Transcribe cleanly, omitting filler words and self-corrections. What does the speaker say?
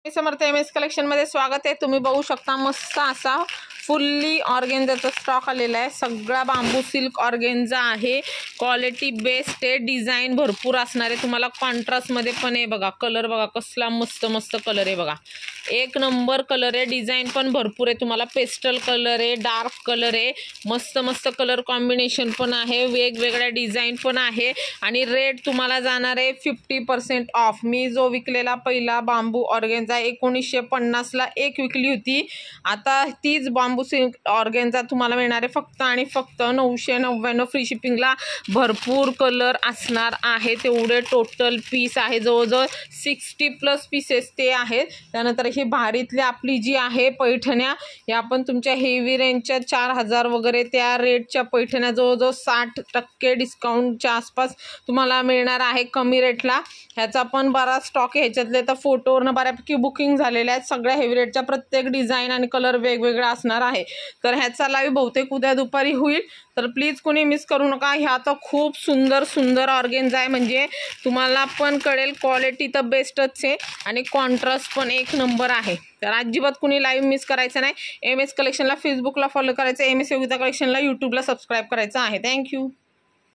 समर्थ MS collection मध्ये स्वागत आहे। तुम्ही बघू शकता मस्त असा फुल्ली ऑर्गेन्झाचा स्टॉक आलेला आहे। सगळा बांबू सिल्क ऑर्गेन्झा आहे। क्वालिटी बेस्ट आहे। डिझाइन भरपूर असणार आहे। तुम्हाला कॉन्ट्रास्ट मध्ये पण आहे बघा। कलर बघा कसला मस्त मस्त कलर आहे बघा। एक नंबर कलर आहे। डिझाइन पण भरपूर आहे। तुम्हाला पेस्टल कलर आहे, डार्क कलर आहे, मस्त मस्त कलर कॉम्बिनेशन पण आहे, वेगवेगळ्या डिझाइन पण आहे आणि रेट तुम्हाला जाणार आहे 50% ऑफ। मी जो विकलेला पहिला बांबू ऑर्गेन्झा 1950 ला एक विकली होती। आता तीच बांबू सिल्क ऑर्गेन्झा तुम्हाला मिळणार आहे फक्त आणि फक्त 999 फ्री शिपिंगला। भरपूर कलर असणार आहे। तेवढे टोटल पीस आहे, जवळजवळ 60+ पीसेस ते आहेत। त्यानंतर ही भारीतली आपली जी आहे पैठण्या, या पण तुमच्या हेवी रेंजच्या 4000 वगैरे त्या रेटच्या पैठण्या जवळजवळ 60% डिस्काउंटच्या आसपास तुम्हाला मिळणार आहे कमी रेटला। ह्याचा पण बराच स्टॉक आहे। ह्याच्यातले तर फोटोवरनं बऱ्यापैकी बुकिंग झालेले आहेत। सगळ्या हेवी रेटच्या प्रत्येक डिझाइन आणि कलर वेगवेगळा असणार आहे। तर ह्याचा लाईव्ह बहुतेक उद्या दुपारी होईल, तर प्लीज कोणी मिस करू नका। ह्या तर खूप सुंदर सुंदर ऑर्गेन्झा आहे, म्हणजे तुम्हाला पण कळेल क्वालिटी तर बेस्टच आहे आणि कॉन्ट्रास्ट पण एक नंबर आहे। तर अजिबात कोणी लाईव्ह मिस करायचं नाही। एमएस कलेक्शनला फेसबुकला फॉलो करायचं, एमएस योगिता कलेक्शनला यूट्यूबला सबस्क्राईब करायचं आहे। थँक्यू।